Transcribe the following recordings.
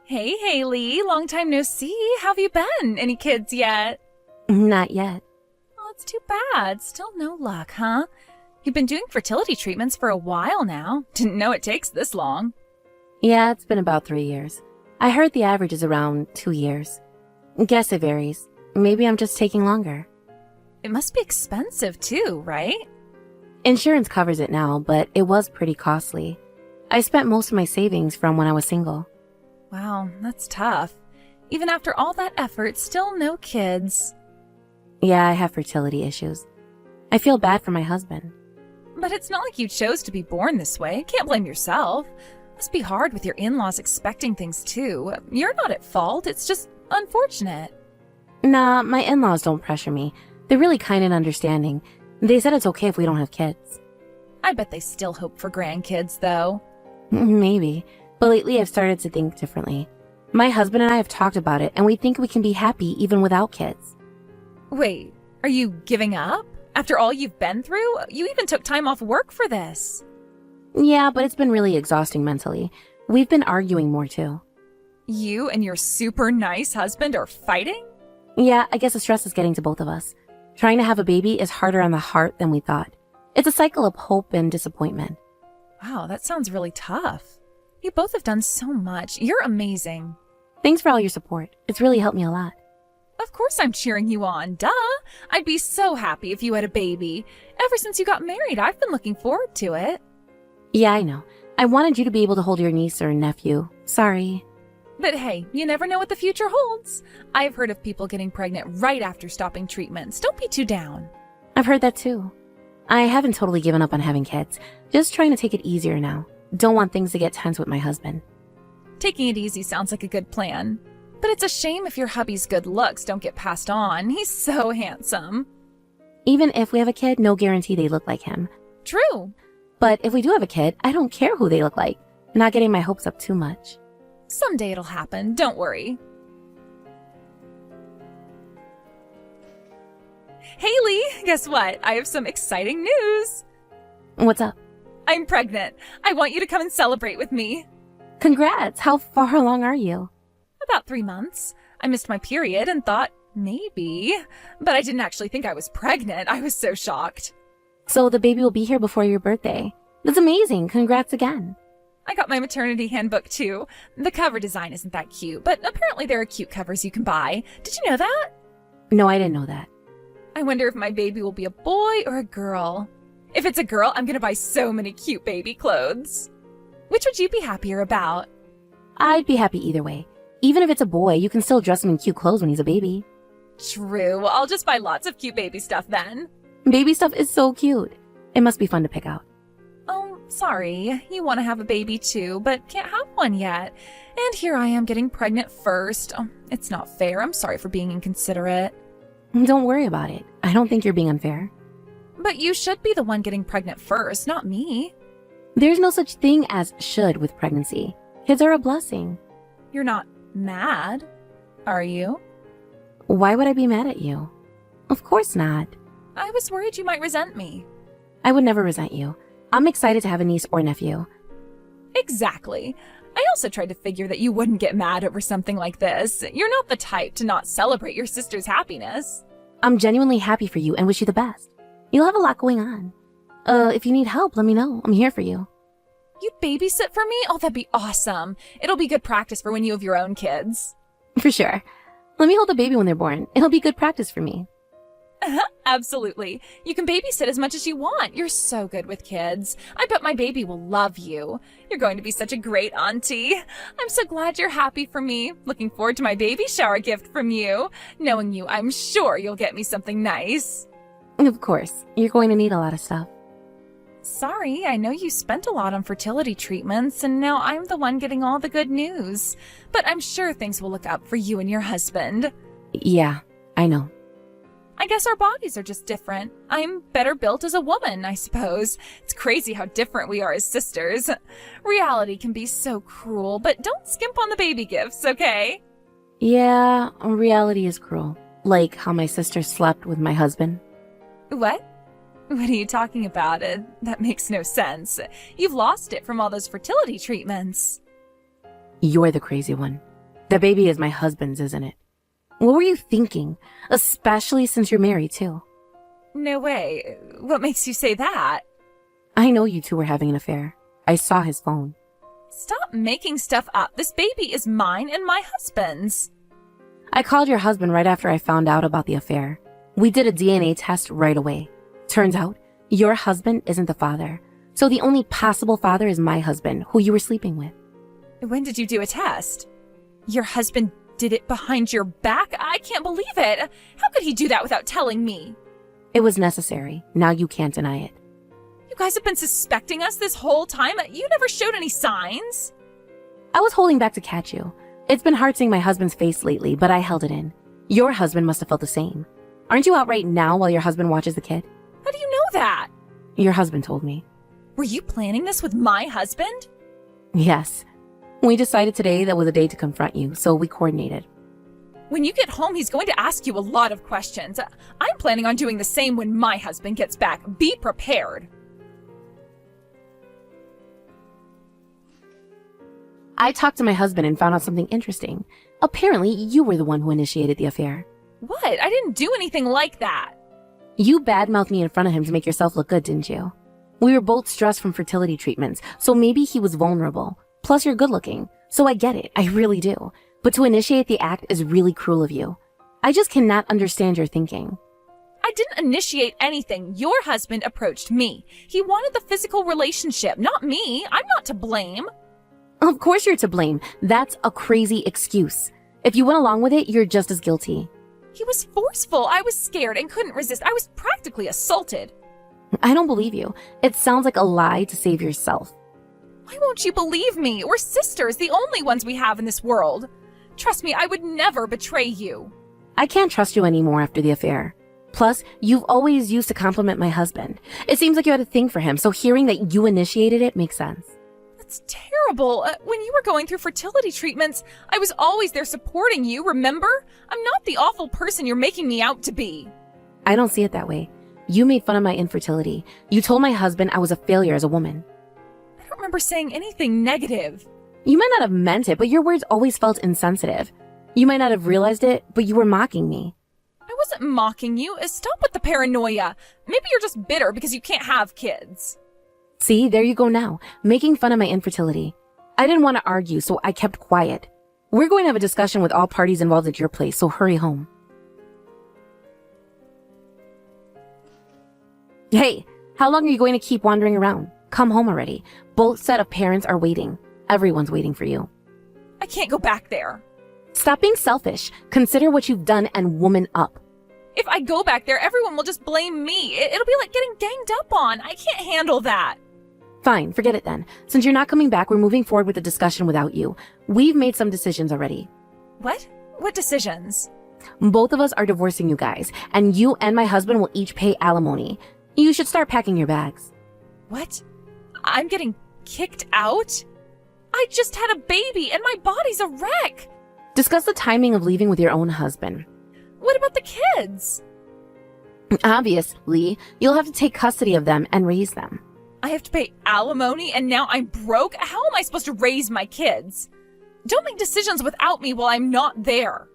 Hey, Haley, long time no see. How have you been? Any kids yet? Not yet. Oh, it's too bad. Still no luck, huh? You've been doing fertility treatments for a while now. Didn't know it takes this long. Yeah, it's been about 3 years. I heard the average is around 2 years. Guess it varies. Maybe I'm just taking longer. It must be expensive too, right? Insurance covers it now, but it was pretty costly. I spent most of my savings from when I was single. Wow, that's tough. Even after all that effort, still no kids. Yeah, I have fertility issues. I feel bad for my husband. But it's not like you chose to be born this way. Can't blame yourself. Must be hard with your in-laws expecting things too. You're not at fault. It's just unfortunate. Nah, my in-laws don't pressure me. They're really kind and understanding. They said it's okay if we don't have kids. I bet they still hope for grandkids, though. Maybe. But lately I've started to think differently. My husband and I have talked about it, and we think we can be happy even without kids. Wait, are you giving up? After all you've been through? You even took time off work for this. Yeah, but it's been really exhausting mentally. We've been arguing more too. You and your super nice husband are fighting? Yeah, I guess the stress is getting to both of us. Trying to have a baby is harder on the heart than we thought. It's a cycle of hope and disappointment. Wow, that sounds really tough. You both have done so much. You're amazing. Thanks for all your support. It's really helped me a lot. Of course I'm cheering you on. Duh! I'd be so happy if you had a baby. Ever since you got married, I've been looking forward to it. Yeah, I know. I wanted you to be able to hold your niece or nephew. Sorry. But hey, you never know what the future holds. I've heard of people getting pregnant right after stopping treatments. Don't be too down. I've heard that too. I haven't totally given up on having kids. Just trying to take it easier now. Don't want things to get tense with my husband. Taking it easy sounds like a good plan. But it's a shame if your hubby's good looks don't get passed on. He's so handsome. Even if we have a kid, no guarantee they look like him. True. But if we do have a kid, I don't care who they look like. Not getting my hopes up too much. Someday it'll happen. Don't worry. Haley, guess what? I have some exciting news. What's up? I'm pregnant. I want you to come and celebrate with me. Congrats! How far along are you? About 3 months. I missed my period and thought, maybe. But I didn't actually think I was pregnant. I was so shocked. So the baby will be here before your birthday. That's amazing. Congrats again. I got my maternity handbook too. The cover design isn't that cute, but apparently there are cute covers you can buy. Did you know that? No, I didn't know that. I wonder if my baby will be a boy or a girl. If it's a girl, I'm gonna buy so many cute baby clothes. Which would you be happier about? I'd be happy either way. Even if it's a boy, you can still dress him in cute clothes when he's a baby. True. I'll just buy lots of cute baby stuff then. Baby stuff is so cute. It must be fun to pick out. Oh, sorry. You want to have a baby too, but can't have one yet. And here I am getting pregnant first. Oh, it's not fair. I'm sorry for being inconsiderate. Don't worry about it. I don't think you're being unfair. But you should be the one getting pregnant first, not me. There's no such thing as should with pregnancy. Kids are a blessing. You're not mad, are you? Why would I be mad at you? Of course not. I was worried you might resent me. I would never resent you. I'm excited to have a niece or nephew. Exactly. I also tried to figure that you wouldn't get mad over something like this. You're not the type to not celebrate your sister's happiness. I'm genuinely happy for you and wish you the best. You'll have a lot going on. If you need help, let me know. I'm here for you. You'd babysit for me? Oh, that'd be awesome. It'll be good practice for when you have your own kids. For sure. Let me hold the baby when they're born. It'll be good practice for me. Absolutely. You can babysit as much as you want. You're so good with kids. I bet my baby will love you. You're going to be such a great auntie. I'm so glad you're happy for me. Looking forward to my baby shower gift from you. Knowing you, I'm sure you'll get me something nice. Of course. You're going to need a lot of stuff. Sorry, I know you spent a lot on fertility treatments, and now I'm the one getting all the good news. But I'm sure things will look up for you and your husband. Yeah, I know. I guess our bodies are just different. I'm better built as a woman, I suppose. It's crazy how different we are as sisters. Reality can be so cruel, but don't skimp on the baby gifts, okay? Yeah, reality is cruel. Like how my sister slept with my husband. What? What are you talking about? That makes no sense. You've lost it from all those fertility treatments. You're the crazy one. The baby is my husband's, isn't it? What were you thinking? Especially since you're married, too. No way. What makes you say that? I know you two were having an affair. I saw his phone. Stop making stuff up. This baby is mine and my husband's. I called your husband right after I found out about the affair. We did a DNA test right away. Turns out, your husband isn't the father. So the only possible father is my husband, who you were sleeping with. When did you do a test? Your husband did it behind your back? I can't believe it. How could he do that without telling me? It was necessary. Now you can't deny it. You guys have been suspecting us this whole time. You never showed any signs. I was holding back to catch you. It's been hard seeing my husband's face lately, but I held it in. Your husband must have felt the same. Aren't you out right now while your husband watches the kid? How do you know that? Your husband told me. Were you planning this with my husband? Yes. We decided today that was a day to confront you, so we coordinated. When you get home, he's going to ask you a lot of questions. I'm planning on doing the same when my husband gets back. Be prepared. I talked to my husband and found out something interesting. Apparently, you were the one who initiated the affair. What? I didn't do anything like that. You badmouthed me in front of him to make yourself look good, didn't you? We were both stressed from fertility treatments, so maybe he was vulnerable. Plus, you're good looking, so I get it, I really do. But to initiate the act is really cruel of you. I just cannot understand your thinking. I didn't initiate anything. Your husband approached me. He wanted the physical relationship, not me. I'm not to blame. Of course you're to blame. That's a crazy excuse. If you went along with it, you're just as guilty. He was forceful. I was scared and couldn't resist. I was practically assaulted. I don't believe you. It sounds like a lie to save yourself. Why won't you believe me? We're sisters, the only ones we have in this world. Trust me, I would never betray you. I can't trust you anymore after the affair. Plus, you've always used to compliment my husband. It seems like you had a thing for him, so hearing that you initiated it makes sense. That's terrible. When you were going through fertility treatments, I was always there supporting you, remember? I'm not the awful person you're making me out to be. I don't see it that way. You made fun of my infertility. You told my husband I was a failure as a woman. I don't remember saying anything negative. You might not have meant it, but your words always felt insensitive. You might not have realized it, but you were mocking me. I wasn't mocking you. Stop with the paranoia. Maybe you're just bitter because you can't have kids. See, there you go now, making fun of my infertility. I didn't want to argue, so I kept quiet. We're going to have a discussion with all parties involved at your place, so hurry home. Hey, how long are you going to keep wandering around? Come home already. Both set of parents are waiting. Everyone's waiting for you. I can't go back there. Stop being selfish. Consider what you've done and woman up. If I go back there, everyone will just blame me. It'll be like getting ganged up on. I can't handle that. Fine, forget it then. Since you're not coming back, we're moving forward with the discussion without you. We've made some decisions already. What? What decisions? Both of us are divorcing you guys, and you and my husband will each pay alimony. You should start packing your bags. What? I'm getting kicked out? I just had a baby and my body's a wreck. Discuss the timing of leaving with your own husband. What about the kids? Obviously, you'll have to take custody of them and raise them. I have to pay alimony and now I'm broke? How am I supposed to raise my kids? Don't make decisions without me while I'm not there.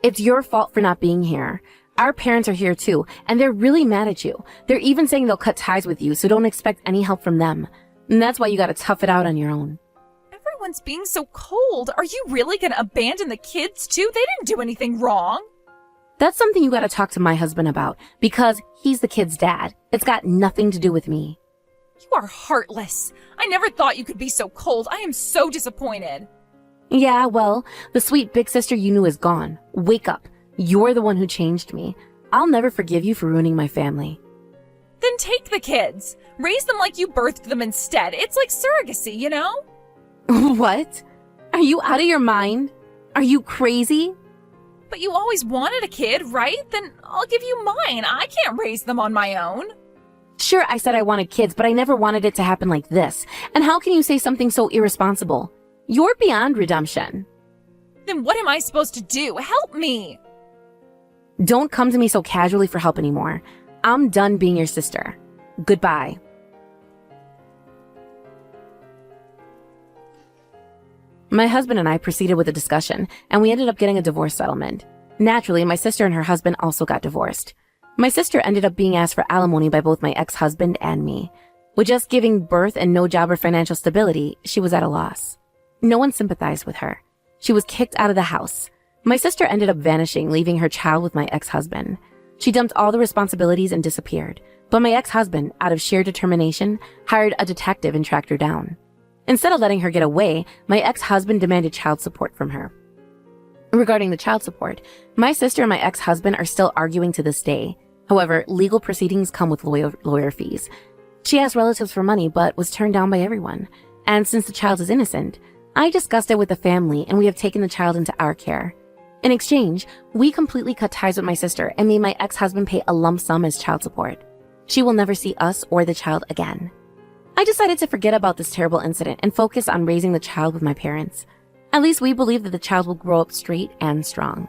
It's your fault for not being here. Our parents are here too, and they're really mad at you. They're even saying they'll cut ties with you, so don't expect any help from them. And that's why you gotta tough it out on your own. Everyone's being so cold. Are you really gonna abandon the kids too? They didn't do anything wrong. That's something you gotta talk to my husband about, because he's the kid's dad. It's got nothing to do with me. You are heartless. I never thought you could be so cold. I am so disappointed. Yeah, well, the sweet big sister you knew is gone. Wake up. You're the one who changed me. I'll never forgive you for ruining my family. Then take the kids. Raise them like you birthed them instead. It's like surrogacy, you know? What? Are you out of your mind? Are you crazy? But you always wanted a kid, right? Then I'll give you mine. I can't raise them on my own. Sure, I said I wanted kids, but I never wanted it to happen like this. And how can you say something so irresponsible? You're beyond redemption. Then what am I supposed to do? Help me. Don't come to me so casually for help anymore. I'm done being your sister. Goodbye. My husband and I proceeded with the discussion, and we ended up getting a divorce settlement. Naturally, my sister and her husband also got divorced. My sister ended up being asked for alimony by both my ex-husband and me. With just giving birth and no job or financial stability, she was at a loss. No one sympathized with her. She was kicked out of the house. My sister ended up vanishing, leaving her child with my ex-husband. She dumped all the responsibilities and disappeared, but my ex-husband, out of sheer determination, hired a detective and tracked her down. Instead of letting her get away, my ex-husband demanded child support from her. Regarding the child support, my sister and my ex-husband are still arguing to this day. However, legal proceedings come with lawyer fees. She asked relatives for money, but was turned down by everyone. And since the child is innocent, I discussed it with the family and we have taken the child into our care. In exchange, we completely cut ties with my sister and made my ex-husband pay a lump sum as child support. She will never see us or the child again. I decided to forget about this terrible incident and focus on raising the child with my parents. At least we believe that the child will grow up straight and strong.